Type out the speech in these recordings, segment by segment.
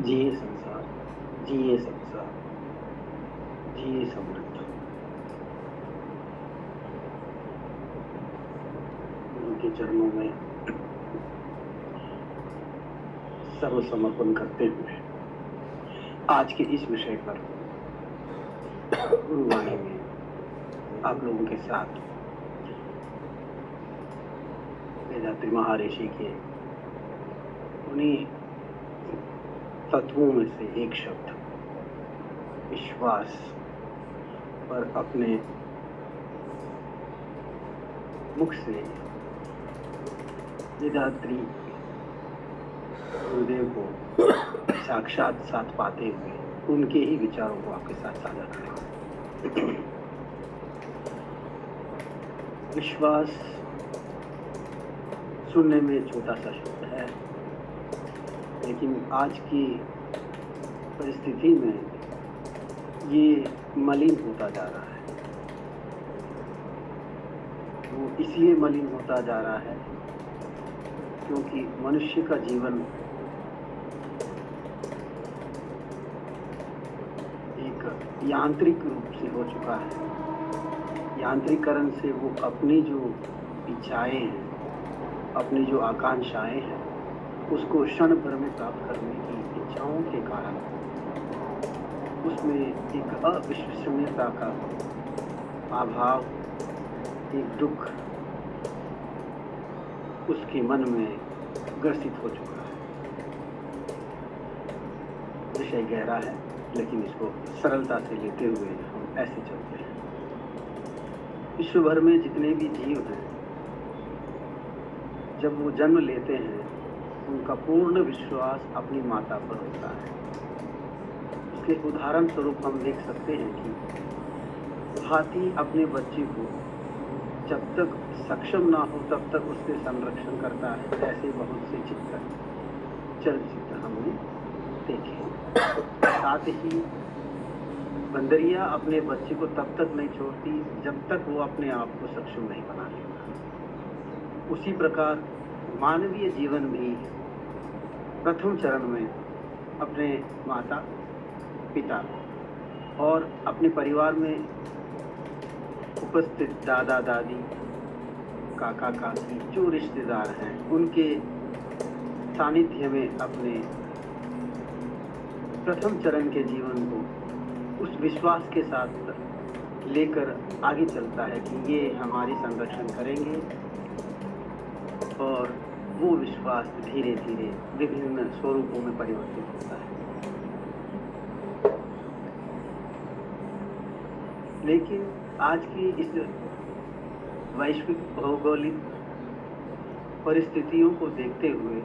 जिए संसार, जिए संसार, जिए समृद्ध। गुरु के चरणों में सर्वसमर्पण करते हुए आज के इस विषय पर गुरुवाणी में आप लोगों के साथ वेदात्री महर्षि के उन्हीं तत्वों में से एक शब्द विश्वास पर अपने मुख से वेदात्री गुरुदेव को साक्षात साथ पाते हुए उनके ही विचारों को आपके साथ साझा करें। विश्वास सुनने में छोटा सा शब्द है, लेकिन आज की परिस्थिति में ये मलिन होता जा रहा है। वो इसलिए मलिन होता जा रहा है क्योंकि मनुष्य का जीवन एक यांत्रिक रूप से हो चुका है। यांत्रिकरण से वो अपनी जो इच्छाएं हैं, अपनी जो आकांक्षाएं हैं, उसको क्षण भर में प्राप्त करने की इच्छाओं के कारण उसमें एक अविश्वसनीयता का अभाव, एक दुख उसके मन में ग्रसित हो चुका है। विषय गहरा है, लेकिन इसको सरलता से लेते हुए हम ऐसे चलते हैं। विश्व भर में जितने भी जीव हैं, जब वो जन्म लेते हैं उनका पूर्ण विश्वास अपनी माता पर होता है। इसके उदाहरण स्वरूप हम देख सकते हैं कि हाथी अपने बच्चे को जब तक सक्षम ना हो तब तक उसके संरक्षण करता है। ऐसे बहुत से चलचित्र हमने देखे। साथ ही बंदरिया अपने बच्चे को तब तक नहीं छोड़ती जब तक वो अपने आप को सक्षम नहीं बना लेता। उसी प्रकार मानवीय जीवन भी प्रथम चरण में अपने माता पिता और अपने परिवार में उपस्थित दादा दादी, काका काकी, जो रिश्तेदार हैं, उनके सानिध्य में अपने प्रथम चरण के जीवन को उस विश्वास के साथ लेकर आगे चलता है कि ये हमारी संरक्षण करेंगे, और वो विश्वास धीरे धीरे विभिन्न स्वरूपों में परिवर्तित होता है। लेकिन आज की इस वैश्विक भौगोलिक परिस्थितियों को देखते हुए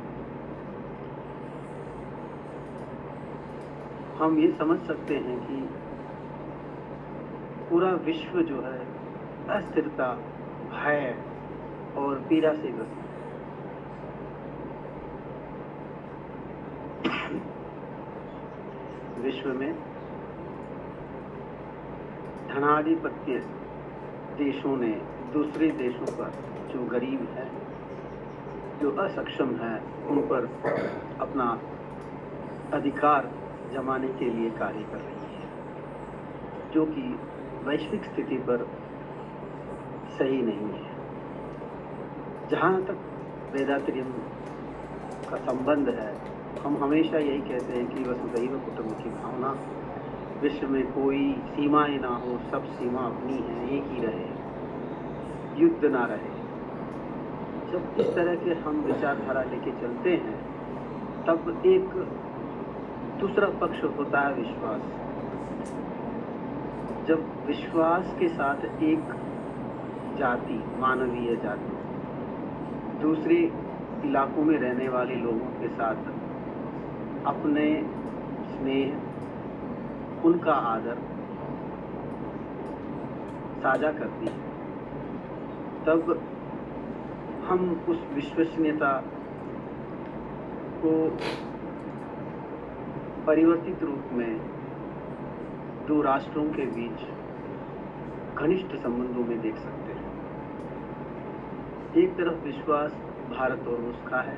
हम ये समझ सकते हैं कि पूरा विश्व जो है अस्थिरता, भय और पीड़ा से ग्रस्त है। विश्व में धनाधिपत्य देशों ने दूसरे देशों पर, जो गरीब है, जो असक्षम है, उन पर अपना अधिकार जमाने के लिए कार्य कर रही है, जो कि वैश्विक स्थिति पर सही नहीं है। जहाँ तक वेदात्रियम का संबंध है, हम हमेशा यही कहते हैं कि वसुधैव कुटुंब की भावना, विश्व में कोई सीमाएं ना हो, सब सीमा अपनी है, एक ही रहे, युद्ध ना रहे। जब इस तरह के हम विचारधारा लेके चलते हैं, तब एक दूसरा पक्ष होता है विश्वास। जब विश्वास के साथ एक जाति, मानवीय जाति, दूसरे इलाकों में रहने वाले लोगों के साथ अपने स्नेह, उनका आदर साझा करती है, तब हम उस विश्वसनीयता को परिवर्तित रूप में दो राष्ट्रों के बीच घनिष्ठ संबंधों में देख सकते हैं। एक तरफ विश्वास भारत और रूस का है,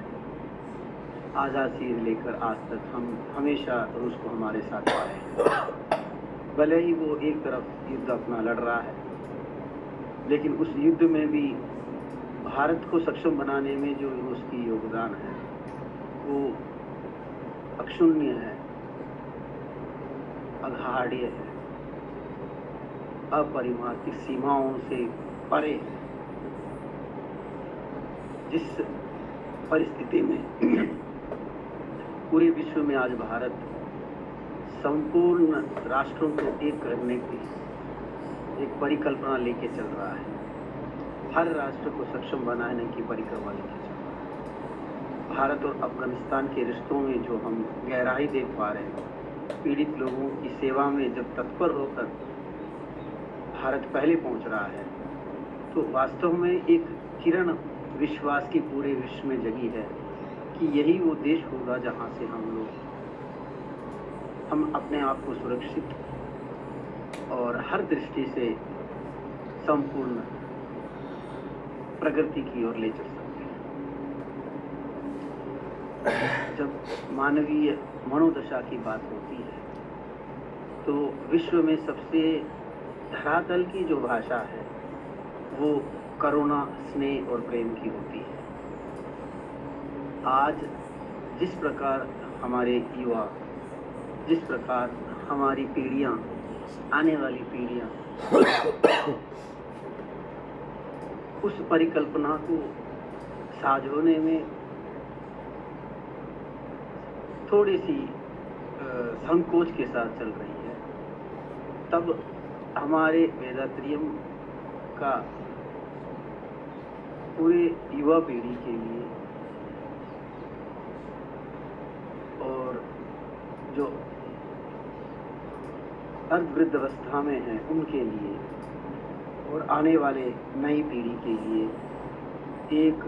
आज़ाद से लेकर आज तक हम हमेशा रूस को हमारे साथ पाए हैं। भले ही वो एक तरफ युद्ध अपना लड़ रहा है, लेकिन उस युद्ध में भी भारत को सक्षम बनाने में जो रूस की योगदान है वो अक्षुण्य है, अघाड़ीय है, अपरिमार्जित सीमाओं से परे है। जिस परिस्थिति में पूरे विश्व में आज भारत संपूर्ण राष्ट्रों को एक करने की एक परिकल्पना लेके चल रहा है, हर राष्ट्र को सक्षम बनाने की परिक्रमा लेके चल रहा है। भारत और अफगानिस्तान के रिश्तों में जो हम गहराई देख पा रहे हैं, पीड़ित लोगों की सेवा में जब तत्पर होकर भारत पहले पहुंच रहा है, तो वास्तव में एक किरण विश्वास की पूरे विश्व में जगी है कि यही वो देश होगा जहां से हम अपने आप को सुरक्षित और हर दृष्टि से संपूर्ण प्रगति की ओर ले चल सकते हैं। जब मानवीय मनोदशा की बात होती है तो विश्व में सबसे धरातल की जो भाषा है वो करुणा, स्नेह और प्रेम की होती है। आज जिस प्रकार हमारे युवा, जिस प्रकार हमारी पीढ़ियां, आने वाली पीढ़ियां उस परिकल्पना को साझोने में थोड़ी सी संकोच के साथ चल रही है, तब हमारे वेदात्रियम का पूरे युवा पीढ़ी के लिए और जो अर्धवृद्ध अवस्था में हैं उनके लिए और आने वाले नई पीढ़ी के लिए एक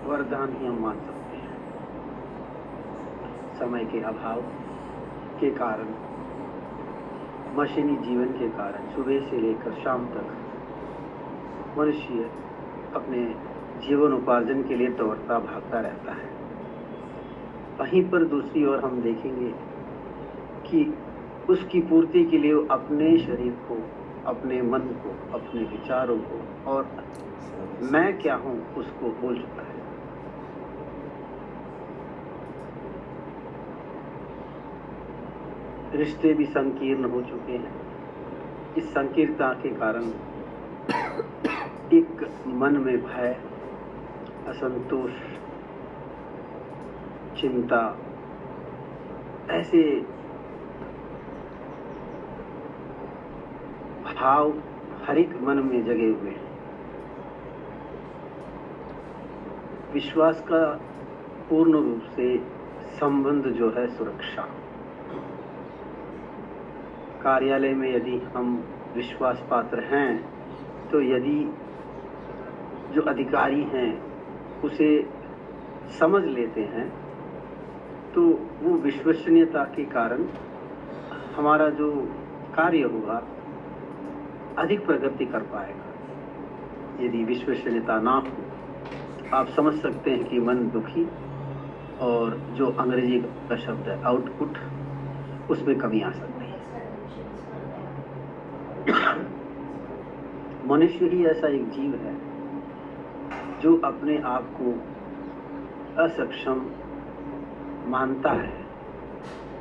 वरदान ही हम मान सकते हैं। समय के अभाव के कारण, मशीनी जीवन के कारण सुबह से लेकर शाम तक मनुष्य अपने जीवन उपार्जन के लिए दौड़ता भागता रहता है। वहीं पर दूसरी ओर हम देखेंगे कि उसकी पूर्ति के लिए वो अपने शरीर को, अपने मन को, अपने विचारों को और मैं क्या हूं उसको भूल चुका है। रिश्ते भी संकीर्ण हो चुके हैं। इस संकीर्णता के कारण एक मन में भय, असंतोष, चिंता, ऐसे भाव हर एक मन में जगे हुए हैं। विश्वास का पूर्ण रूप से संबंध जो है सुरक्षा। कार्यालय में यदि हम विश्वास पात्र हैं तो यदि जो अधिकारी हैं उसे समझ लेते हैं तो वो विश्वसनीयता के कारण हमारा जो कार्य होगा अधिक प्रगति कर पाएगा। यदि विश्वसनीयता ना हो, आप समझ सकते हैं कि मन दुखी और जो अंग्रेजी का शब्द है आउटपुट, उसमें कमी आ सकती है। मनुष्य ही ऐसा एक जीव है जो अपने आप को असक्षम मानता है,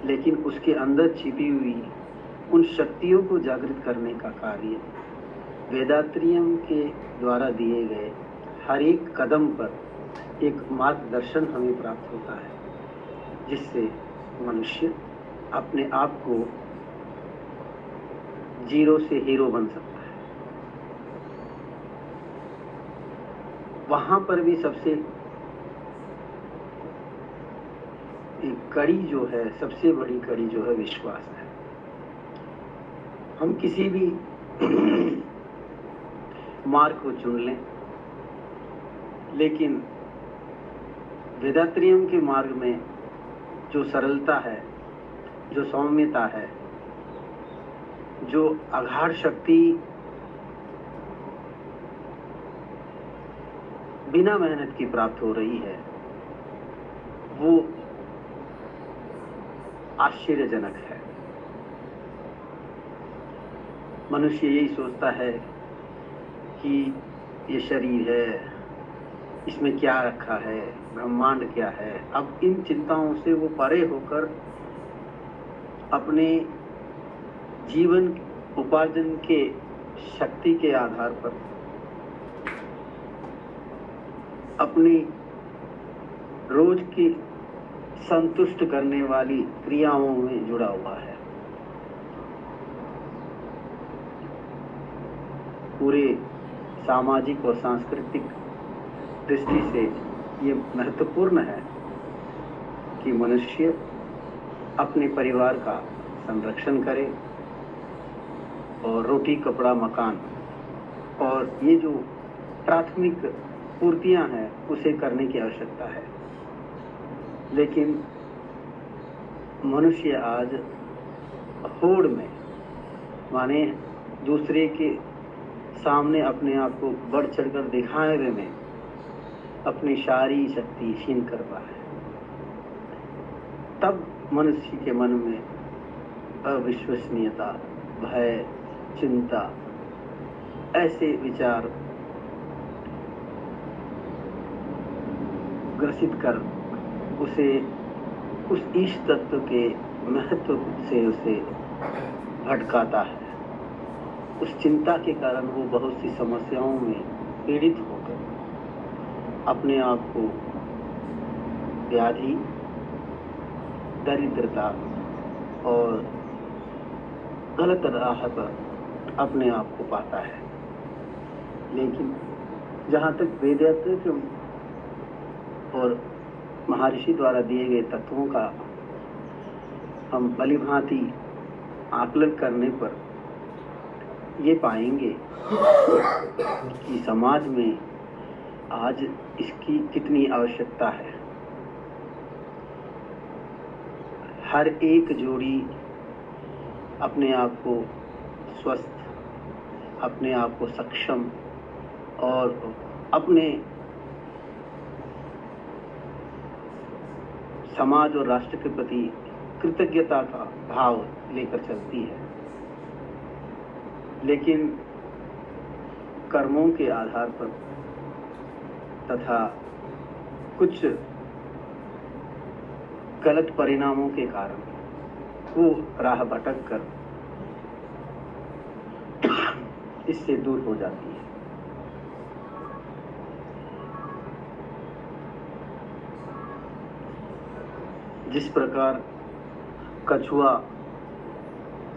लेकिन उसके अंदर छिपी हुई उन शक्तियों को जागृत करने का कार्य वेदात्रियम के द्वारा दिए गए हर एक कदम पर एक मार्गदर्शन हमें प्राप्त होता है, जिससे मनुष्य अपने आप को जीरो से हीरो बन सकता है। वहां पर भी सबसे एक कड़ी जो है, सबसे बड़ी कड़ी जो है विश्वास है। हम किसी भी मार्ग को चुन लें, लेकिन वेदात्रियम के मार्ग में जो सरलता है, जो सौम्यता है, जो अगाध शक्ति बिना मेहनत की प्राप्त हो रही है, वो आश्चर्यजनक है। मनुष्य यही सोचता है कि ये शरीर है, इसमें क्या रखा है, ब्रह्मांड क्या है। अब इन चिंताओं से वो परे होकर अपने जीवन उपार्जन के शक्ति के आधार पर अपनी रोज की संतुष्ट करने वाली क्रियाओं में जुड़ा हुआ है। पूरे सामाजिक और सांस्कृतिक दृष्टि से ये महत्वपूर्ण है कि मनुष्य अपने परिवार का संरक्षण करे और रोटी कपड़ा मकान और ये जो प्राथमिक पूर्तियां हैं उसे करने की आवश्यकता है। लेकिन मनुष्य आज होड़ में, माने दूसरे के सामने अपने आप को बढ़ चढ़कर दिखाने में अपनी सारी शक्ति क्षीण कर रहा है। तब मनुष्य के मन में अविश्वसनीयता, भय, चिंता, ऐसे विचार ग्रसित कर उसे उस ईश तत्व के महत्व से उसे भटकाता है। उस चिंता के कारण वो बहुत सी समस्याओं में पीड़ित होकर अपने आप को व्याधि, दरिद्रता और गलत राह पर अपने आप को पाता है। लेकिन जहाँ तक वेदांत और महर्षि द्वारा दिए गए तत्वों का हम भलीभांति आकलन करने पर ये पाएंगे कि समाज में आज इसकी कितनी आवश्यकता है। हर एक जोड़ी अपने आप को स्वस्थ, अपने आप को सक्षम और अपने समाज और राष्ट्र के प्रति कृतज्ञता का भाव लेकर चलती है। लेकिन कर्मों के आधार पर तथा कुछ गलत परिणामों के कारण वो राह भटक कर इससे दूर हो जाती है। जिस प्रकार कछुआ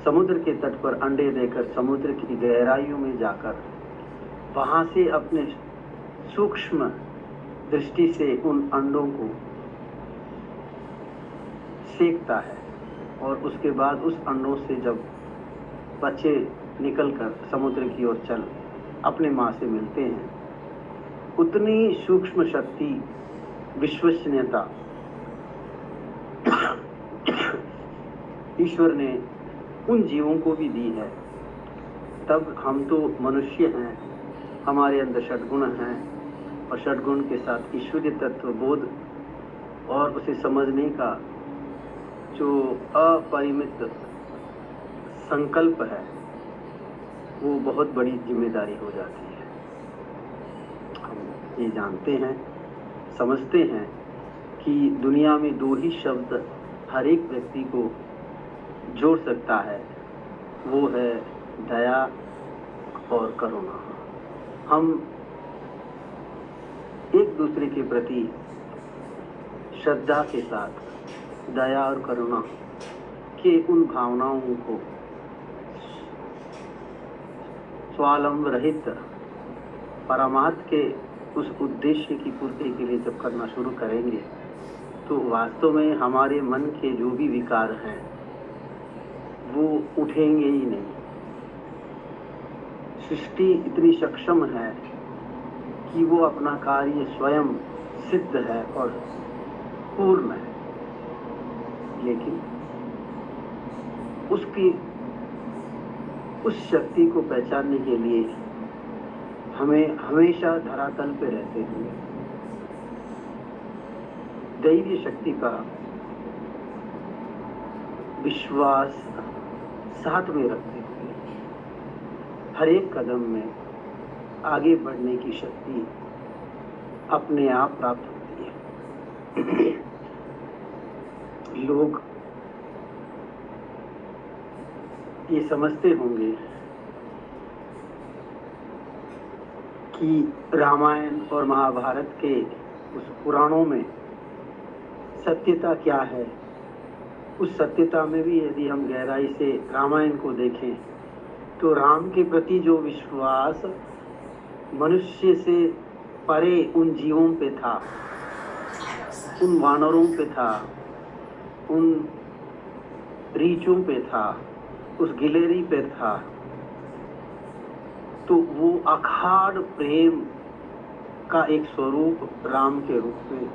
समुद्र के तट पर अंडे देकर समुद्र की गहराइयों में जाकर वहां से अपने सूक्ष्म दृष्टि से उन अंडों को सेकता है और उसके बाद उस अंडों से जब बच्चे निकलकर समुद्र की ओर चल अपने मां से मिलते हैं, उतनी सूक्ष्म शक्ति, विश्वसनीयता ईश्वर ने उन जीवों को भी दी है। तब हम तो मनुष्य हैं, हमारे अंदर षड्गुण हैं और षड्गुण के साथ ईश्वरीय तत्व बोध और उसे समझने का जो अपरिमित संकल्प है वो बहुत बड़ी जिम्मेदारी हो जाती है। हम ये जानते हैं, समझते हैं कि दुनिया में दो ही शब्द हर एक व्यक्ति को जोड़ सकता है, वो है दया और करुणा। हम एक दूसरे के प्रति श्रद्धा के साथ दया और करुणा के उन भावनाओं को स्वालंब रहित परमार्थ के उस उद्देश्य की पूर्ति के लिए जब करना शुरू करेंगे तो वास्तव में हमारे मन के जो भी विकार हैं वो उठेंगे ही नहीं। सृष्टि इतनी सक्षम है कि वो अपना कार्य स्वयं सिद्ध है और पूर्ण है, लेकिन उसकी उस शक्ति को पहचानने के लिए हमें हमेशा धरातल पे रहते हुए दैवीय शक्ति का विश्वास साथ में रखते हुए हर एक कदम में आगे बढ़ने की शक्ति अपने आप प्राप्त होती है। लोग ये समझते होंगे कि रामायण और महाभारत के उस पुराणों में सत्यता क्या है। उस सत्यता में भी यदि हम गहराई से रामायण को देखें तो राम के प्रति जो विश्वास मनुष्य से परे उन जीवों पे था, उन वानरों पे था, उन रीछों पे था, उस गिलहरी पे था, तो वो अखाड़ प्रेम का एक स्वरूप राम के रूप में,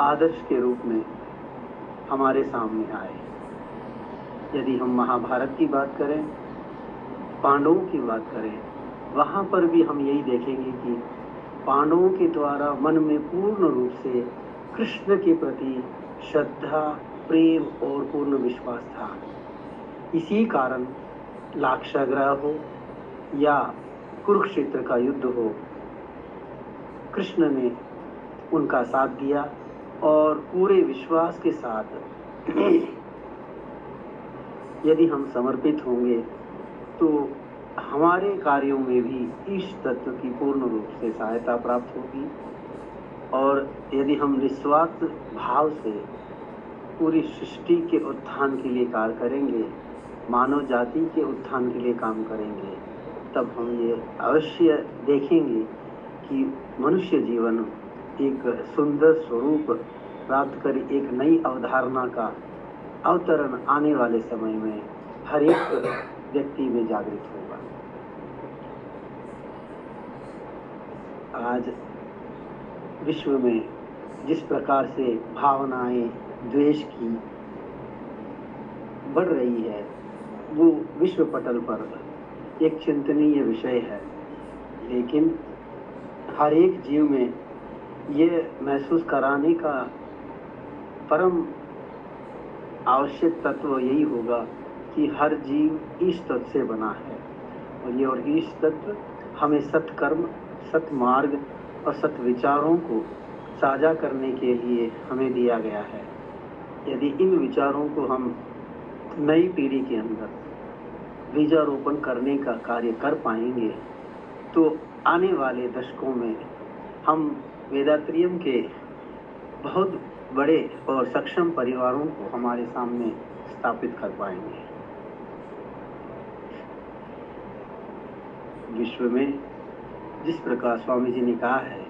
आदर्श के रूप में हमारे सामने आए। यदि हम महाभारत की बात करें, पांडवों की बात करें, वहाँ पर भी हम यही देखेंगे कि पांडवों के द्वारा मन में पूर्ण रूप से कृष्ण के प्रति श्रद्धा, प्रेम और पूर्ण विश्वास था। इसी कारण लाक्षागृह हो या कुरुक्षेत्र का युद्ध हो, कृष्ण ने उनका साथ दिया और पूरे विश्वास के साथ यदि हम समर्पित होंगे तो हमारे कार्यों में भी ईश तत्व की पूर्ण रूप से सहायता प्राप्त होगी। और यदि हम निस्वार्थ भाव से पूरी सृष्टि के उत्थान के लिए कार्य करेंगे, मानव जाति के उत्थान के लिए काम करेंगे, तब हम ये अवश्य देखेंगे कि मनुष्य जीवन एक सुंदर स्वरूप प्राप्त कर एक नई अवधारणा का अवतरण आने वाले समय में हर एक व्यक्ति में जागृत होगा। आज विश्व में जिस प्रकार से भावनाएं द्वेष की बढ़ रही है, वो विश्व पटल पर एक चिंतनीय विषय है। लेकिन हर एक जीव में ये महसूस कराने का परम आवश्यक तत्व यही होगा कि हर जीव ईश तत्व से बना है और ईश तत्व हमें सत्कर्म, सत्मार्ग और सत् विचारों को साझा करने के लिए हमें दिया गया है। यदि इन विचारों को हम नई पीढ़ी के अंदर बीजारोपण करने का कार्य कर पाएंगे तो आने वाले दशकों में हम वेदात्रियम के बहुत बड़े और सक्षम परिवारों को हमारे सामने स्थापित कर पाएंगे। विश्व में जिस प्रकार स्वामी जी ने कहा है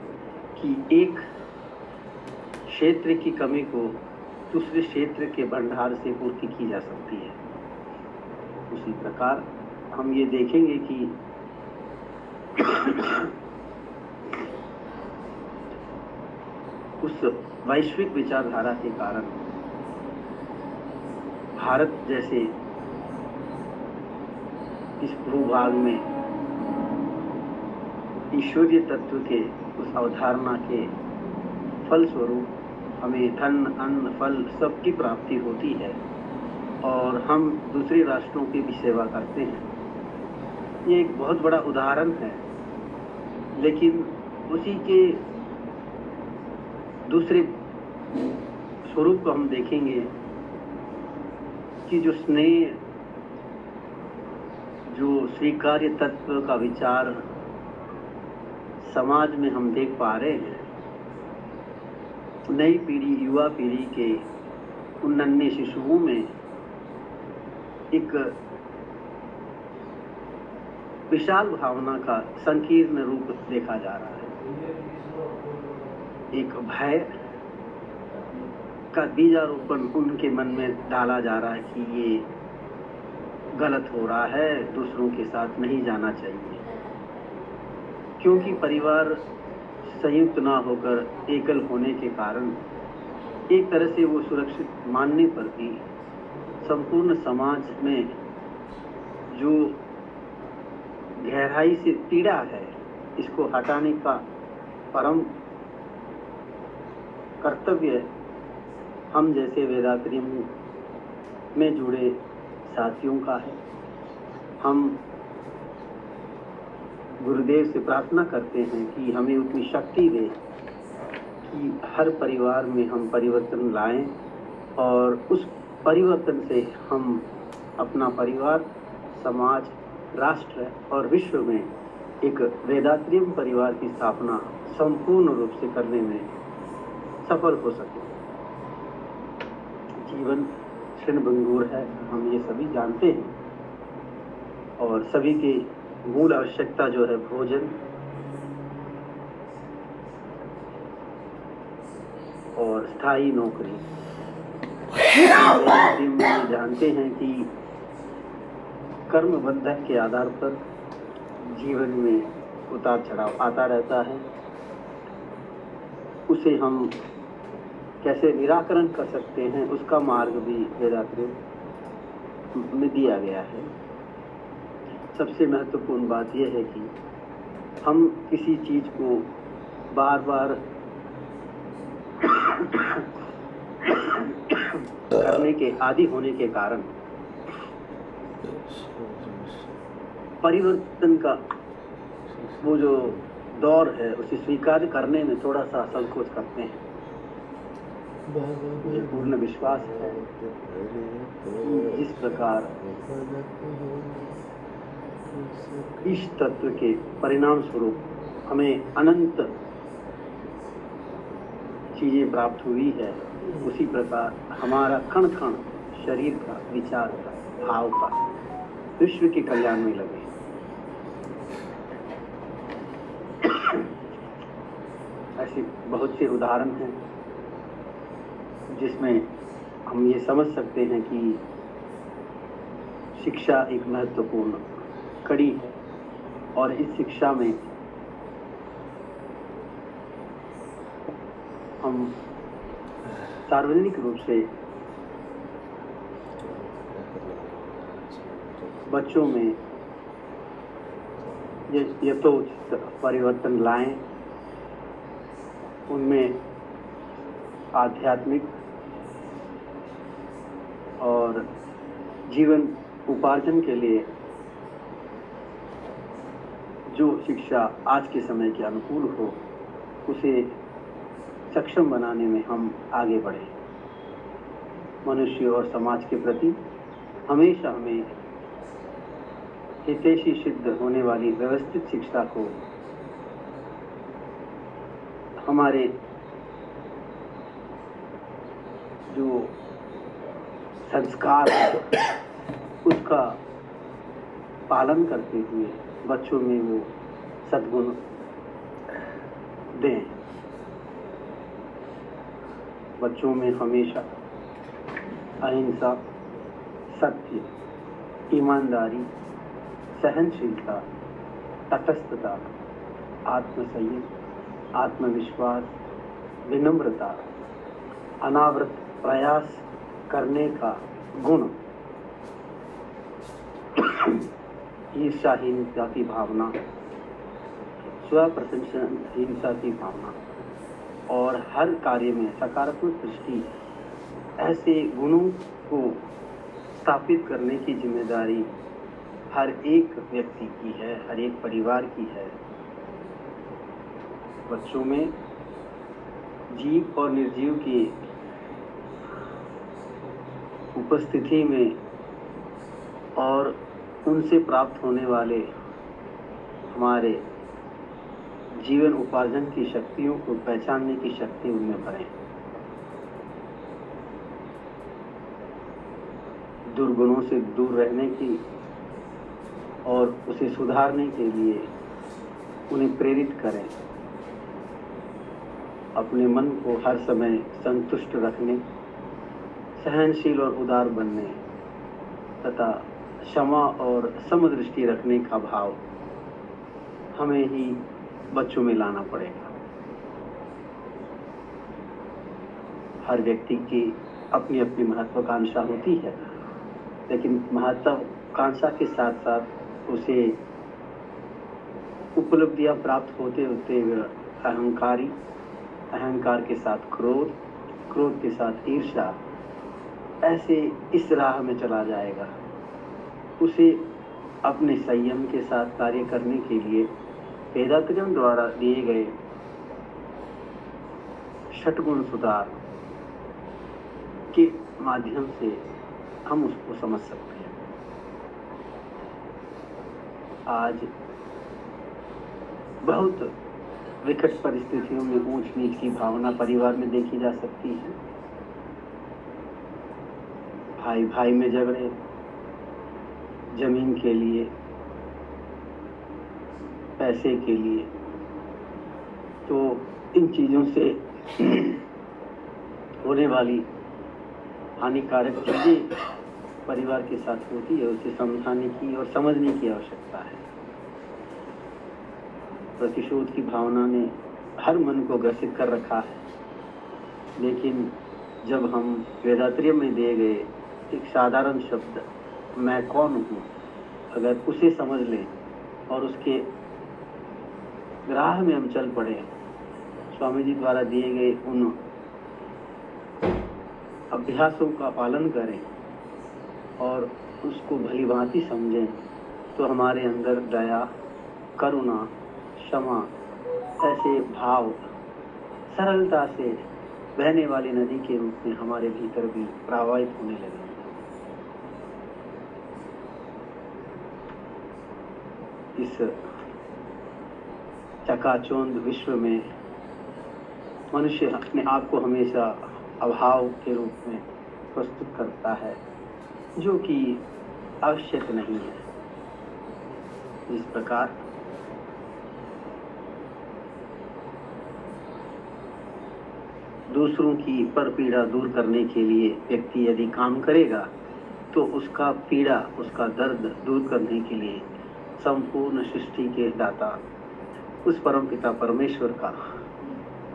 कि एक क्षेत्र की कमी को दूसरे क्षेत्र के भंडार से पूर्ति की जा सकती है, उसी प्रकार हम ये देखेंगे कि उस वैश्विक विचारधारा के कारण भारत जैसे इस भूभाग में ईश्वरीय तत्व के उस अवधारणा के फलस्वरूप हमें धन, अन्न, फल सबकी प्राप्ति होती है और हम दूसरे राष्ट्रों की भी सेवा करते हैं। ये एक बहुत बड़ा उदाहरण है, लेकिन उसी के दूसरे स्वरूप को हम देखेंगे कि जो स्नेह, जो स्वीकार्य तत्व का विचार समाज में हम देख पा रहे हैं, नई पीढ़ी, युवा पीढ़ी के उन नन्हे शिशुओं में एक विशाल भावना का संकीर्ण रूप देखा जा रहा है। एक भय का बीजारोपण उनके मन में डाला जा रहा है कि ये गलत हो रहा है, दूसरों के साथ नहीं जाना चाहिए, क्योंकि परिवार संयुक्त ना होकर एकल होने के कारण एक तरह से वो सुरक्षित मानने पर भी संपूर्ण समाज में जो गहराई से पीड़ा है, इसको हटाने का परम कर्तव्य हम जैसे वेदांतरियम में जुड़े साथियों का है। हम गुरुदेव से प्रार्थना करते हैं कि हमें उतनी शक्ति दे कि हर परिवार में हम परिवर्तन लाएं और उस परिवर्तन से हम अपना परिवार, समाज, राष्ट्र और विश्व में एक वेदांतरियम परिवार की स्थापना संपूर्ण रूप से करने में सफल हो सके। जीवन क्षणभंगुर है, हम ये सभी जानते हैं, और सभी की मूल आवश्यकता जो है भोजन और स्थायी नौकरी। हम जानते हैं कि कर्म बंधन के आधार पर जीवन में उतार चढ़ाव आता रहता है। उसे हम कैसे निराकरण कर सकते हैं, उसका मार्ग भी वेदांत में दिया गया है। सबसे महत्वपूर्ण बात यह है कि हम किसी चीज को बार बार करने के आदी होने के कारण परिवर्तन का वो जो दौर है उसे स्वीकार करने में थोड़ा सा संकोच करते हैं। मुझे पूर्ण विश्वास है कि जिस प्रकार इस तत्व के परिणाम स्वरूप हमें अनंत चीजें प्राप्त हुई है, उसी प्रकार हमारा कण कण शरीर का, विचार का, भाव का विश्व के कल्याण में लगे। ऐसे बहुत से उदाहरण हैं जिसमें हम ये समझ सकते हैं कि शिक्षा एक महत्वपूर्ण कड़ी है, और इस शिक्षा में हम सार्वजनिक रूप से बच्चों में यथोचित परिवर्तन लाएं, उनमें आध्यात्मिक और जीवन उपार्जन के लिए जो शिक्षा आज के समय के अनुकूल हो, उसे सक्षम बनाने में हम आगे बढ़े। मनुष्य और समाज के प्रति हमेशा हमें हितैषी सिद्ध होने वाली व्यवस्थित शिक्षा को हमारे जो संस्कार है उसका पालन करते हुए बच्चों में वो सद्गुण दें। बच्चों में हमेशा अहिंसा, सत्य, ईमानदारी, सहनशीलता, तटस्थता, आत्मसंयम, आत्मविश्वास, विनम्रता, अनावृत प्रयास करने का गुण, ईर्ष्याहीनता की भावना, स्वप्रशंसाहीनता की भावना और हर कार्य में सकारात्मक दृष्टि, ऐसे गुणों को स्थापित करने की जिम्मेदारी हर एक व्यक्ति की है, हर एक परिवार की है। बच्चों में जीव और निर्जीव की उपस्थिति में और उनसे प्राप्त होने वाले हमारे जीवन उपार्जन की शक्तियों को पहचानने की शक्ति उनमें भरें। दुर्गुणों से दूर रहने की और उसे सुधारने के लिए उन्हें प्रेरित करें। अपने मन को हर समय संतुष्ट रखने, सहनशील और उदार बनने तथा क्षमा और समदृष्टि रखने का भाव हमें ही बच्चों में लाना पड़ेगा। हर व्यक्ति की अपनी अपनी महत्वाकांक्षा होती है, लेकिन महत्वाकांक्षा के साथ साथ उसे उपलब्धियां प्राप्त होते होते अहंकार के साथ क्रोध, क्रोध के साथ ईर्ष्या, ऐसे इस राह में चला जाएगा। उसे अपने संयम के साथ कार्य करने के लिए वेदांतर्यम द्वारा दिए गए षटगुण सुधार के माध्यम से हम उसको समझ सकते हैं। आज बहुत विकट परिस्थितियों में ऊंच नीच की भावना परिवार में देखी जा सकती है। भाई भाई में झगड़े, जमीन के लिए, पैसे के लिए। तो इन चीजों से होने वाली हानिकारक चीजें परिवार के साथ होती है, उसे समझाने की और समझने की आवश्यकता है। प्रतिशोध की भावना ने हर मन को ग्रसित कर रखा है, लेकिन जब हम वेदांतर्य में दिए गए एक साधारण शब्द मैं कौन हूँ, अगर उसे समझ लें और उसके राह में हम चल पड़े, स्वामी जी द्वारा दिए गए उन अभ्यासों का पालन करें और उसको भली भांति समझें, तो हमारे अंदर दया, करुणा, क्षमा ऐसे भाव सरलता से बहने वाली नदी के रूप में हमारे भीतर भी प्रवाहित होने लगे। इस चकाचौंध विश्व में मनुष्य अपने आप को हमेशा अभाव के रूप में प्रस्तुत करता है, जो कि आवश्यक नहीं है। जिस प्रकार दूसरों की पर पीड़ा दूर करने के लिए व्यक्ति यदि काम करेगा, तो उसका पीड़ा, उसका दर्द दूर करने के लिए संपूर्ण सृष्टि के दाता उस परमपिता परमेश्वर का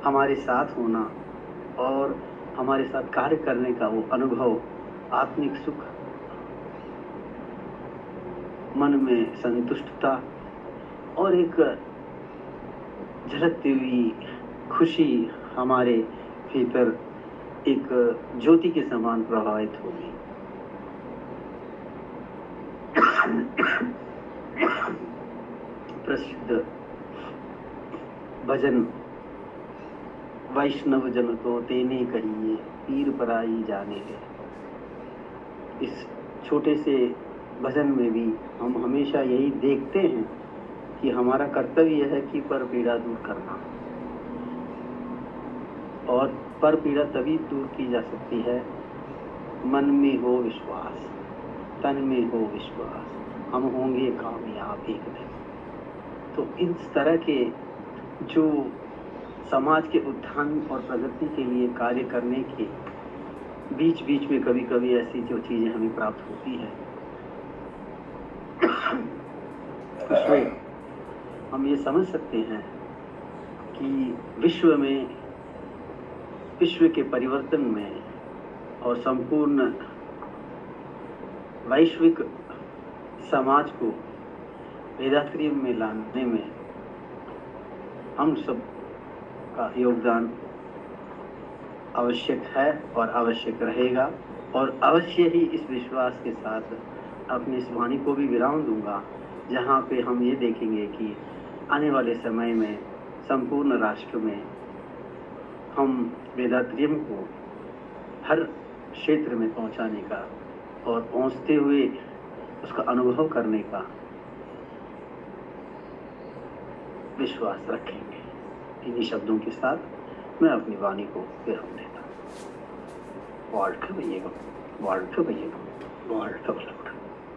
हमारे साथ होना और हमारे साथ कार्य करने का वो अनुभव, आत्मिक सुख, मन में संतुष्टता और एक झलकती हुई खुशी हमारे भीतर एक ज्योति के समान प्रभावित होगी। प्रसिद्ध भजन वैष्णव जन तो तेने कहिए पीर पराई जाने है। इस छोटे से भजन में भी हम हमेशा यही देखते हैं कि हमारा कर्तव्य है कि पर पीड़ा दूर करना, और पर पीड़ा तभी दूर की जा सकती है मन में हो विश्वास, तन में हो विश्वास, हम होंगे कामयाब एक दिन। तो इस तरह के जो समाज के उत्थान और प्रगति के लिए कार्य करने के बीच बीच में कभी कभी ऐसी जो चीजें हमें प्राप्त होती है, उसमें हम ये समझ सकते हैं कि विश्व के परिवर्तन में और संपूर्ण वैश्विक समाज को वेदांतर्य में लाने में हम सब का योगदान आवश्यक है और आवश्यक रहेगा। और अवश्य ही इस विश्वास के साथ अपनी इस वाणी को भी विराम दूंगा, जहाँ पे हम ये देखेंगे कि आने वाले समय में संपूर्ण राष्ट्र में हम वेदांतर्य को हर क्षेत्र में पहुँचाने का और पहुँचते हुए उसका अनुभव करने का विश्वास रखेंगे। इन्हीं शब्दों के साथ मैं अपनी वाणी को विराम देता हूँ। வாழ்க வையகம், வாழ்க வையகம், வாழ்க வளம்।